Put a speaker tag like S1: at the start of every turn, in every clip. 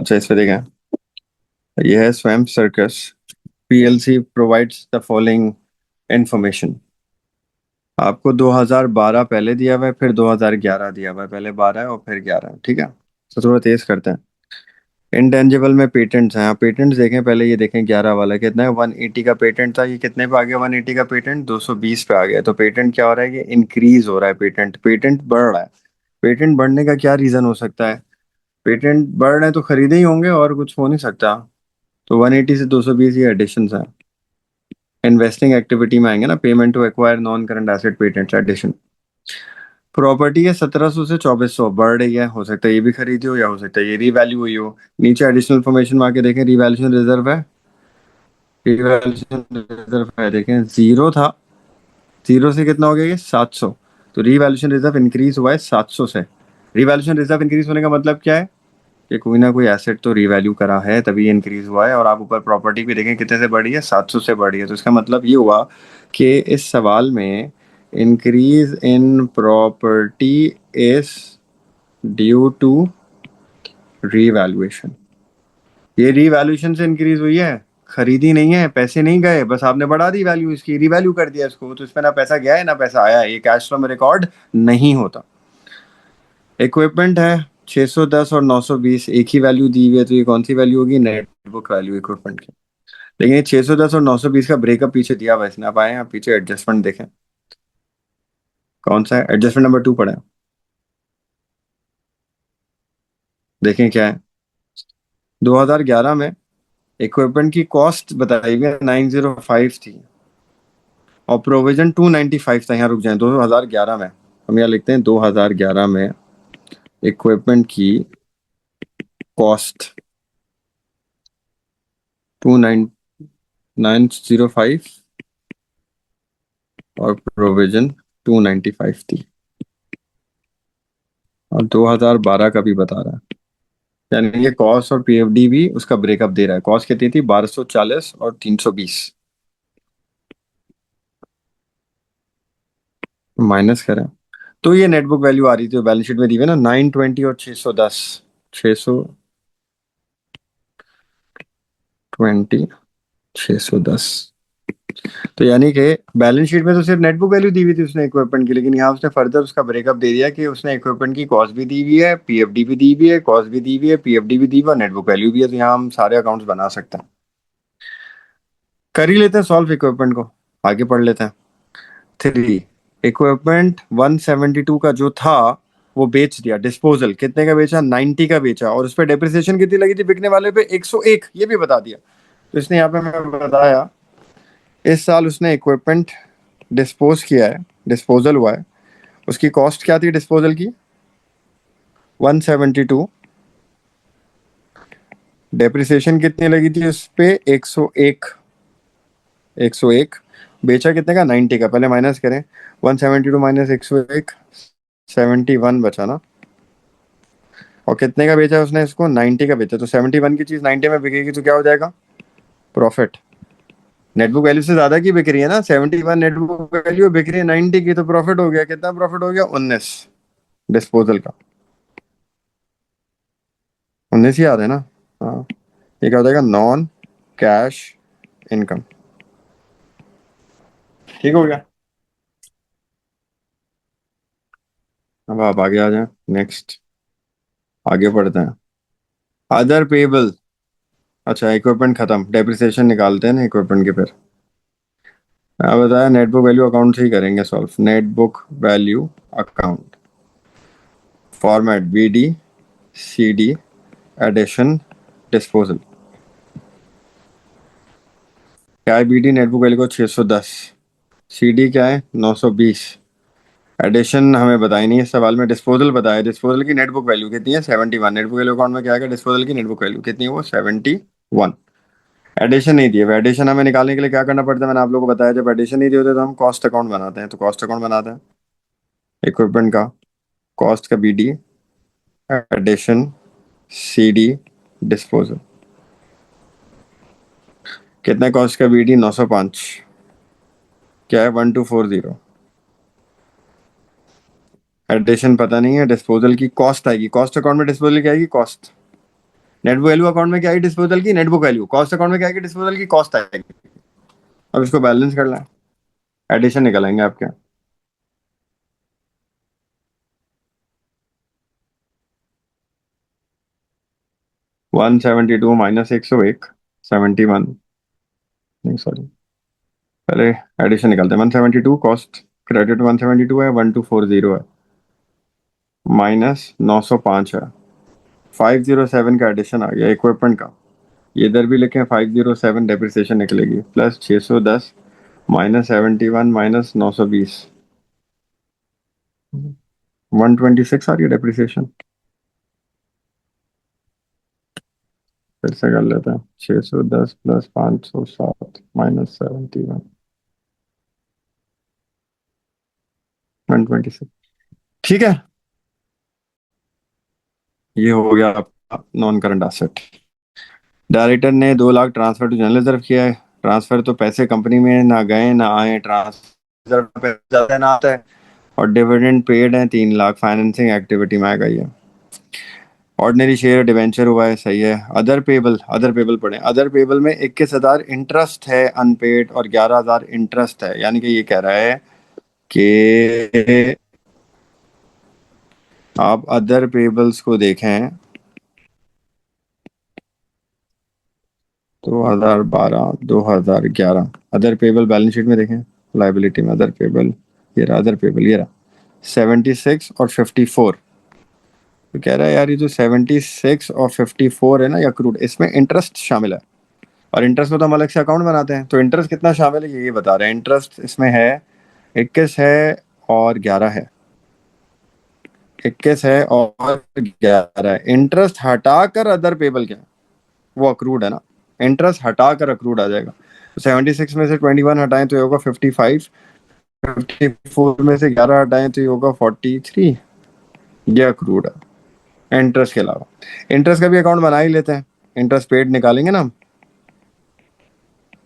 S1: अच्छा, इस पे देखें। यह है स्वयं circus PLC provides the following information. आपको 2012 पहले दिया हुआ है, फिर 2011 दिया हुआ है। पहले 12 है और फिर 11 है, ठीक है। तो थोड़ा तेज करते हैं। इंटेंजिबल में पेटेंट्स हैं, पेटेंट्स देखें पहले। ये देखें 11 वाला कितना है, 180 का पेटेंट था। ये कितने पे आ गया 180 का पेटेंट? 220 पे आ गया। तो पेटेंट क्या हो रहा है कि इंक्रीज हो रहा है, पेटेंट पेटेंट बढ़ रहा है। पेटेंट बढ़ने का क्या रीजन हो सकता है? पेटेंट बढ़ रहे हैं तो खरीदे ही होंगे, और कुछ हो नहीं सकता। तो 180 से 220 ये एडिशन है। इन्वेस्टिंग एक्टिविटी में आएंगे ना, payment to acquire non current asset patents addition. Property है 1700 से 2400, बढ़ रही है। हो सकता है ये भी खरीदी हो, या हो सकता है ये रीवैल्यू हुई हो। नीचे एडिशनल इन्फॉर्मेशन में आके देखें, रिवैल्यूएशन रिजर्व है। रिवैल्यूएशन रिजर्व है, देखें जीरो था। जीरो से कितना हो गया ये? 700। तो रिवैल्यूएशन रिजर्व इंक्रीज हुआ है 700 से। रिवैल्यूएशन रिजर्व इंक्रीज होने का मतलब क्या है? कि कोई ना कोई एसेट तो रीवैल्यू करा है, तभी ये इंक्रीज हुआ है। और आप ऊपर प्रॉपर्टी भी देखें कितने से बढ़ी है, 700 से बढ़ी है। तो इसका मतलब ये हुआ कि इस सवाल में increase in property is due to revaluation. ये रीवैल्यूएशन से इंक्रीज हुई है, खरीदी नहीं है। पैसे नहीं गए, बस आपने बढ़ा दी वैल्यू इसकी, रीवैल्यू कर दिया इसको। तो इसमें ना पैसा गया है ना पैसा आया है। ये कैश फ्लो में रिकॉर्ड नहीं होता। इक्विपमेंट है 610 और 920, एक ही वैल्यू दी हुई है। तो ये कौन सी वैल्यू होगी? नेट बुक वैल्यू इक्विपमेंट की। लेकिन ये 610 और 920 का ब्रेकअप पीछे दिया हुआ है इसने। आप आए हैं पीछे, एडजस्टमेंट देखें कौन सा है। एडजस्टमेंट नंबर 2 पढ़े, देखें क्या है। 2011 में इक्विपमेंट की कॉस्ट बताई हुई है 905 थी, और प्रोविजन 295 था। यहाँ रुक जाए, 2011 में हम यहाँ लिखते हैं 2011 में इक्विपमेंट की कॉस्ट 2995 और प्रोविजन 295 थी। और 2012 का भी बता रहा है, यानी ये कॉस्ट और पीएफडी भी उसका ब्रेकअप दे रहा है। कॉस्ट कितनी थी? 1240 और 320। माइनस करें तो ये नेटबुक वैल्यू आ रही थी, बैलेंस शीट में दी हुई है ना, 920 और 610। 620, 610। तो यानी कि बैलेंस शीट में तो सिर्फ नेटबुक वैल्यू दी हुई थी उसने इक्विपमेंट की, लेकिन यहाँ उसने फर्दर उसका ब्रेकअप दे दिया कि उसने इक्विपमेंट की कॉस्ट भी दी हुई है, पीएफडी भी दी हुई है, कॉस्ट भी दी हुई है, पीएफडी भी दी हुई है, नेटबुक वैल्यू भी है। तो यहाँ हम सारे अकाउंट्स बना सकते हैं। कर ही लेते हैं सॉल्व इक्विपमेंट को, आगे पढ़ लेते हैं। 3, इक्विपमेंट 172 का जो था वो बेच दिया। डिस्पोजल कितने का बेचा? 90 का बेचा। और उस पर डेप्रिसिएशन कितनी लगी थी बिकने वाले पे? 101, ये भी बता दिया। तो इसने यहाँ पे हमें बताया इस साल उसने इक्विपमेंट डिस्पोज किया है, डिस्पोजल हुआ है। उसकी कॉस्ट क्या थी डिस्पोजल की? 172। डेप्रिसिएशन कितनी लगी थी उस पे? 101। 101। बेचा कितने का? 90 का। पहले माइनस करें, 172 माइनस 101, 71 बचा ना। और कितने का बेचा उसने इसको? 90 का बेचा। तो 71 की चीज 90 में बिकेगी तो क्या हो जाएगा? प्रॉफिट। नेटबुक वैल्यू से ज्यादा की बिक रही है ना, 71 नेटबुक वैल्यू बिक रही है 90 की, तो प्रॉफिट हो गया। कितना प्रॉफिट हो गया? 19 डिस्पोजल का। 19 ही याद है ना? हाँ। ये क्या हो जाएगा? Non cash income. ठीक हो गया। अब आप आगे आ जाए, नेक्स्ट आगे पढ़ते हैं। Other payable. अच्छा, इक्विपमेंट खत्म, डेप्रिसिएशन निकालते हैं ना इक्विपमेंट के। फिर मैं बताया नेटबुक वैल्यू अकाउंट से ही करेंगे solve. Net book value account format BD CD addition disposal. क्या है बीडी? नेटबुक वैल्यू को 610। सीडी क्या है? 920। एडिशन हमें बताई नहीं है सवाल में, डिस्पोजल बताया। डिस्पोजल की नेटबुक वैल्यू कितनी है? 71। नेटबुक वैल्यू अकाउंट में क्या है? डिस्पोजल की नेटबुक वैल्यू कितनी है? वो 71। एडिशन नहीं दिए। एडिशन हमें निकालने के लिए क्या करना पड़ता है? मैंने आप लोगों को बताया, जब एडिशन नहीं दिए होते तो हम कॉस्ट अकाउंट बनाते हैं। तो कॉस्ट अकाउंट बनाते हैं इक्विपमेंट का, कॉस्ट का बीडी एडिशन सीडी डिस्पोजल। कितने कॉस्ट का बीडी? 905। क्या है? 1240। एडिशन पता नहीं है, डिस्पोजल की कॉस्ट आएगी। कॉस्ट अकाउंट में डिस्पोजल क्या आएगी? कॉस्ट। नेट वैल्यू अकाउंट में क्या आएगी डिस्पोजल की? Net book value. Cost account में क्या आएगी डिस्पोजल की? कॉस्ट आएगी। अब इसको बैलेंस कर लें, एडिशन निकलेंगे आपके। 172 माइनस 101, 71, नहीं सॉरी, पहले एडिशन निकालते हैं। 172 कॉस्ट क्रेडिट 172 है, 1240 है, माइनस 905 है, 507 का एडिशन आ गया इक्विपमेंट का। ये इधर भी लिखें, 507 डेप्रिसिएशन निकलेगी, प्लस 610 माइनस 71 माइनस 920, 126 आ रही है डेप्रिसिएशन। फिर से कर लेते हैं, 610 प्लस 507 माइनस 71, 126। ठीक है, ये हो गया आपका नॉन करंट एसेट। डायरेक्टर ने 2 lakh transfer to general reserve किया है। ट्रांसफर तो पैसे कंपनी में ना गए ना आए, ट्रांसफर पैसे जाते ना आते हैं। और डिविडेंड पेड है 3 लाख, फाइनेंसिंग एक्टिविटी में आएगा ये। ऑर्डिनरी शेयर डिवेंचर हुआ है, सही है। अदर पेबल, अदर पेबल पढ़े। अदर पेबल में 21,000 इंटरेस्ट है अनपेड और 11,000 इंटरेस्ट है, यानी कि ये कह रहा है कि आप अदर पेबल्स को देखें, 2012 2011 अदर पेबल बैलेंस शीट में देखें, लाइबिलिटी में अदर पेबल, ये रहा अदर पेबल, ये रहा 76 और 54। तो कह रहा है यार, ये जो 76 और 54 है ना, ये अक्रूड, इसमें इंटरेस्ट शामिल है। और इंटरेस्ट में तो हम अलग से अकाउंट बनाते हैं, तो इंटरेस्ट कितना शामिल है ये बता रहे हैं। इंटरेस्ट इसमें है 21 है और 11 है, 21 है और 11 है। इंटरेस्ट हटाकर अदर पेबल क्या है? वो अक्रूड है ना, इंटरेस्ट हटाकर अक्रूड आ जाएगा। तो 76 में से 21 हटाएं तो ये होगा 55, 54 में से 11 हटाएं तो ये होगा 43। ये अक्रूड है इंटरेस्ट के अलावा। इंटरेस्ट का भी अकाउंट बना ही लेते हैं, इंटरेस्ट पेड निकालेंगे ना हम।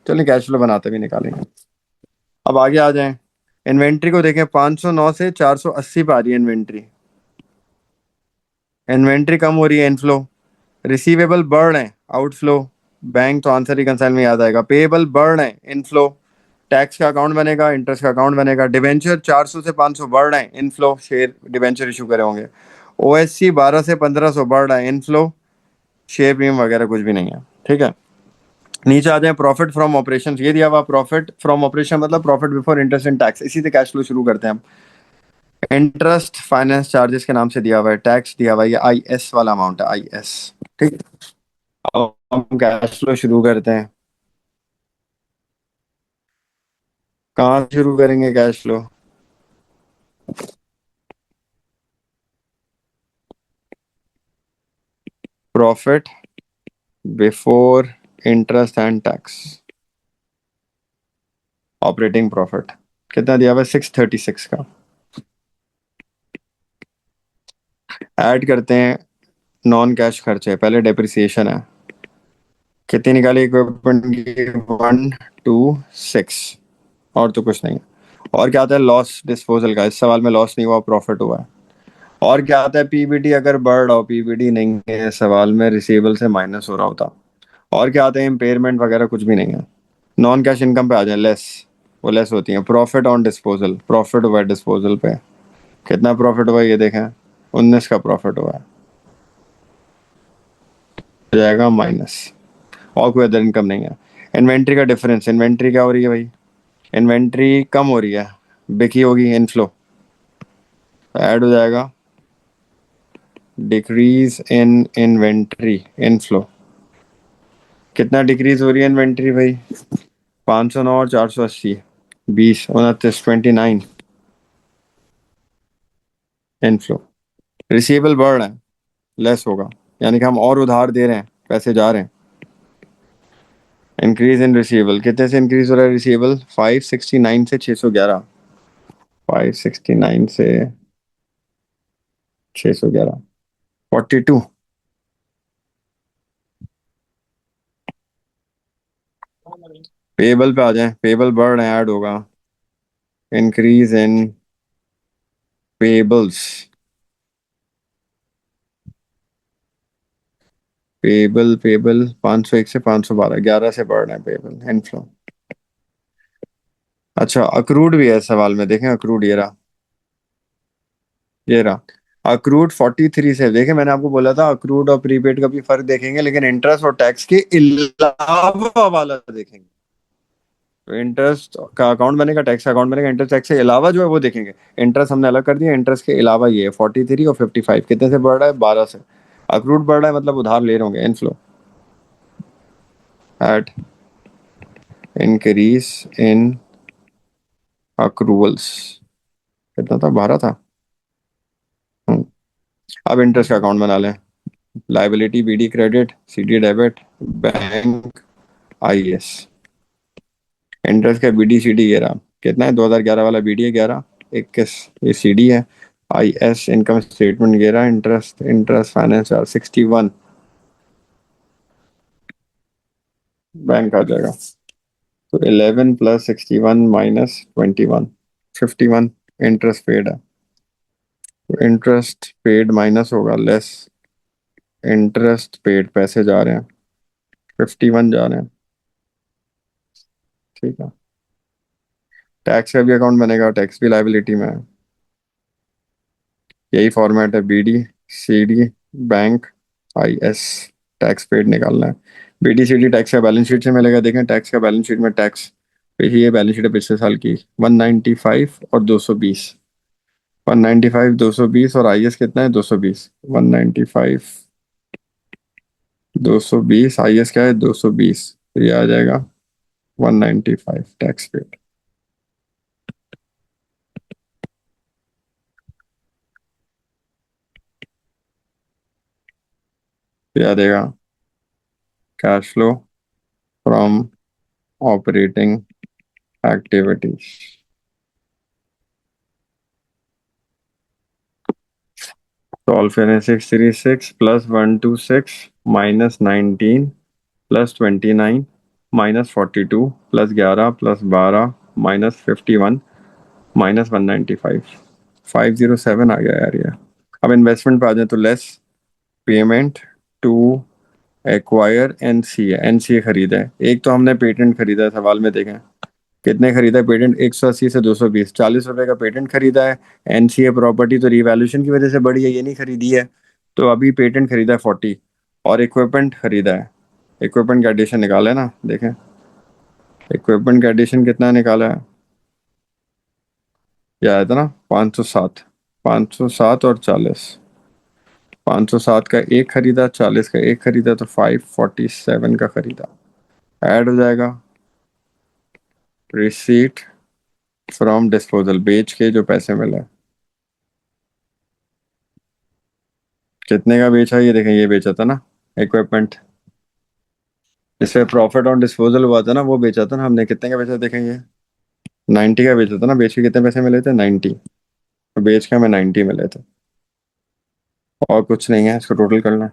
S1: चलिए कैश फ्लो बनाते भी निकालेंगे। अब आगे आ जाएं, इन्वेंट्री को देखें, 509 से 480 पे आ रही है इन्वेंट्री। इन्वेंट्री कम हो रही है, इनफ्लो। रिसीवेबल बढ़ है, आउटफ्लो। बैंक तो आंसर ही कंसाइल में याद आएगा। पेएबल बढ़ है, इनफ्लो। टैक्स का अकाउंट बनेगा, इंटरेस्ट का अकाउंट बनेगा। डिवेंचर 400 से 500 बढ़ रहे हैं, इनफ्लो, शेयर डिवेंचर इशू करे होंगे। ओएससी 12 से 1500 बढ़ रहा है, इनफ्लो, शेयर प्रीमियम वगैरह कुछ भी नहीं है। ठीक है, नीचे आ जाए, प्रॉफिट फ्रॉम ऑपरेशन, ये दिया हुआ प्रॉफिट फ्रॉम ऑपरेशन मतलब profit before interest and tax. इसी से कैश फ्लो शुरू करते हैं हम। इंटरेस्ट फाइनेंस चार्जेस के नाम से दिया हुआ है, टैक्स दिया हुआ है, ये आई एस वाला अमाउंट है, आई एस। ठीक, अब हम कैश फ्लो शुरू करते हैं। कहाँ से शुरू करेंगे cash flow? Profit before interest and tax, operating profit कितना दिया हुआ है? 636 का। ऐड करते हैं नॉन कैश खर्चे, पहले डेप्रिसिएशन है, कितनी निकाली इक्विपमेंट की? 126, और तो कुछ नहीं है। और क्या आता है? लॉस डिस्पोजल का, इस सवाल में लॉस नहीं हुआ, प्रॉफिट हुआ है। और क्या आता है? पीबीटी अगर बढ़ रहा हो, पीबीटी नहीं है सवाल में, रिसीवेबल से माइनस हो रहा होता। और क्या आते हैं? इम्पेयरमेंट वगैरह कुछ भी नहीं है। नॉन कैश इनकम पे आ जाए, लेस, वो लेस होती है। प्रॉफिट ऑन डिस्पोजल, प्रॉफिट हुआ है डिस्पोजल पे, कितना प्रॉफिट हुआ है ये देखें, 19 का प्रॉफिट हुआ है, हो जाएगा माइनस। और कोई अदर इनकम नहीं है। इन्वेंट्री का डिफरेंस, इन्वेंट्री क्या हो रही है भाई? इन्वेंट्री कम हो रही है, बिकी होगी, इनफ्लो, ऐड हो जाएगा डिक्रीज इन इन्वेंट्री इनफ्लो। कितना डिक्रीज हो रही है इन्वेंट्री भाई? 509 और 480, 20, 29, 29 इनफ्लो। रिसीवेबल बढ़ रहा है, लेस होगा, यानी कि हम और उधार दे रहे हैं, पैसे जा रहे हैं। इंक्रीज इन रिसीवेबल, कितने से इंक्रीज हो रहा है रिसीवेबल? 569 से 611, 569 से 611, 42। पेबल पे आ जाए, पेबल बढ़ रहे हैं, ऐड होगा increase in payables. Payable payable 501 से 512, 11 से बढ़ रहे हैं पेबल इनफ्लो। अच्छा, अक्रूड भी है सवाल में, देखें अक्रूड ये रहा अक्रूड 43 से। देखें मैंने आपको बोला था अक्रूड और प्रीपेड का भी फर्क देखेंगे, लेकिन इंटरेस्ट और टैक्स के अलावा वाला देखेंगे। तो इंटरेस्ट का अकाउंट बनेगा, टैक्स का अकाउंट बनेगा, इंटरेस्ट टैक्स के अलावा जो है वो देखेंगे। इंटरेस्ट हमने अलग कर दिया, इंटरेस्ट के अलावा ये है 43 और 55 कितने से बढ़ रहा है, 12 से। अक्रूड बढ़ रहा है मतलब उधार ले रहे होंगे, inflow at increase in accruals. कितना था, 12 था। हम्म, अब इंटरेस्ट का अकाउंट बना लें। Liability BD credit, CD debit, bank, IS. Interest का बीडी सीडी ये रहा, कितना है, 2011 वाला बीडी है 11, 21 ये सीडी है। IS income statement 11, interest interest finance 61, bank आ जाएगा। तो 11 प्लस 61 माइनस 21, 51 इंटरेस्ट पेड है। तो इंटरेस्ट पेड माइनस होगा लेस इंटरेस्ट पेड, पैसे जा रहे हैं 51 जा रहे हैं। ठीक है, टैक्स का भी अकाउंट बनेगा, टैक्स भी लाइबिलिटी में है। यही फॉर्मेट है, BD CD bank IS. Tax paid निकालना है। बीडी सीडी टैक्स का बैलेंस शीट से मिलेगा, देखें टैक्स का बैलेंस शीट में टैक्स, ये बैलेंस शीट है पिछले साल की, 195 और 220। 195 220 और आईएस कितना है, 220। 195 220, आईएस क्या है, 220, तो ये आ जाएगा 195 टैक्स पेड। ये आ जाएगा cash flow from operating activities. Solve करें, 636 plus 126 minus 19 plus 29 minus 42 plus 11 plus 12 minus 51 minus 195, 507 आ गया यार ये। अब इन्वेस्टमेंट पे आ जाए तो less payment to acquire NCA. NCA खरीदा है, एक तो हमने पेटेंट खरीदा है, सवाल में देखें कितने खरीदा है पेटेंट, 180 से 220, 40 रुपए का पेटेंट खरीदा है। एनसीए प्रॉपर्टी तो रिवैल्यूएशन की वजह से बढ़ी है, ये नहीं खरीदी है। तो अभी पेटेंट खरीदा है 40, और इक्विपमेंट खरीदा है। इक्विपमेंट का एडिशन निकाला है ना, देखें इक्विपमेंट का एडिशन कितना निकाला है, ये आया था ना 507। 507 और 40, 507 का एक खरीदा, 40 का एक खरीदा, तो 547 का खरीदा। ऐड हो जाएगा रिसीट फ्रॉम डिस्पोजल, बेच के जो पैसे मिले। कितने का बेचा, ये देखें ये बेचा था ना इक्विपमेंट, इससे प्रॉफिट ऑन डिस्पोजल हुआ था ना, वो बेचा था ना हमने, कितने का बेचा देखें ये, 90 का बेचा था ना, बेच के कितने पैसे मिले थे, 90। तो बेच के हमें 90 मिले थे, और कुछ नहीं है, इसको टोटल करना है।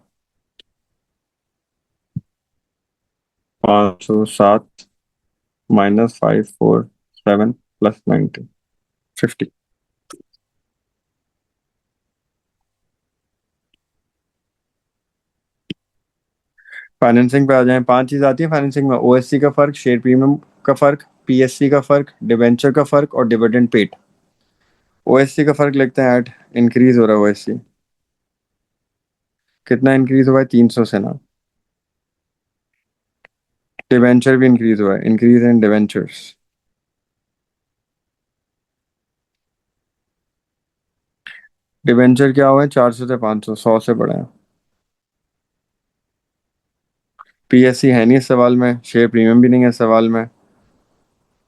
S1: 507 माइनस 547 प्लस 90, 50। फाइनेंसिंग पे आ जाए, पांच चीज आती है फाइनेंसिंग में, ओएससी का फर्क, शेयर प्रीमियम का फर्क, पीएससी का फर्क, डिबेंचर का फर्क और डिविडेंड पेड। ओएससी का फर्क लिखते हैं, एट इंक्रीज हो रहा है ओएससी, कितना इंक्रीज हुआ है, 300 से ना। डिवेंचर भी इंक्रीज हुआ है, इंक्रीज इन डिवेंचर्स। डिवेंचर क्या हुआ है, 400 से 500, 100 से बढ़े हैं। पीएससी है नहीं इस सवाल में, शेयर प्रीमियम भी नहीं है इस सवाल में,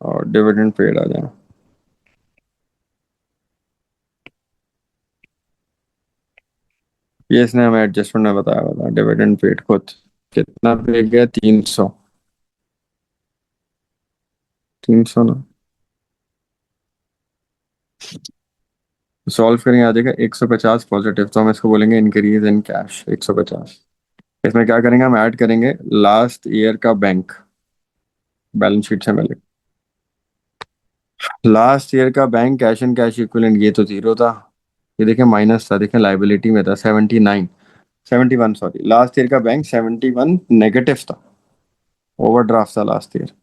S1: और डिविडेंड पेड आ जाए। ये इसने हमें एडजस्टमेंट में बताया हुआ था, डिविडेंड पेड खुद कितना पे गया, 300। 300 ना, सॉल्व करेंगे आ जाएगा 150 पॉजिटिव, तो हम इसको बोलेंगे इंक्रीज इन कैश 150। इसमें क्या करेंगे, हम ऐड करेंगे लास्ट ईयर का बैंक, बैलेंस शीट से मिलेगा। लास्ट ईयर का bank cash and cash equivalent, ये तो जीरो था, ये देखें माइनस था, देखें लाइबिलिटी में था 79। 71, सॉरी, लास्ट ईयर का बैंक 71 नेगेटिव था, ओवरड्राफ्ट था लास्ट ईयर।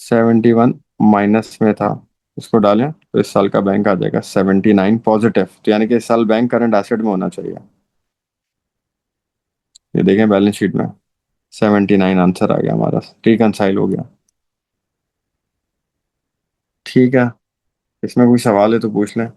S1: 71 माइनस में था, उसको डालें तो इस साल का बैंक आ जाएगा 79 पॉजिटिव, तो यानी कि इस साल बैंक करंट एसेट में होना चाहिए। ये देखें बैलेंस शीट में, 79 आंसर आ गया हमारा, रिकनसाइल हो गया। ठीक है, इसमें कोई सवाल है तो पूछ लें।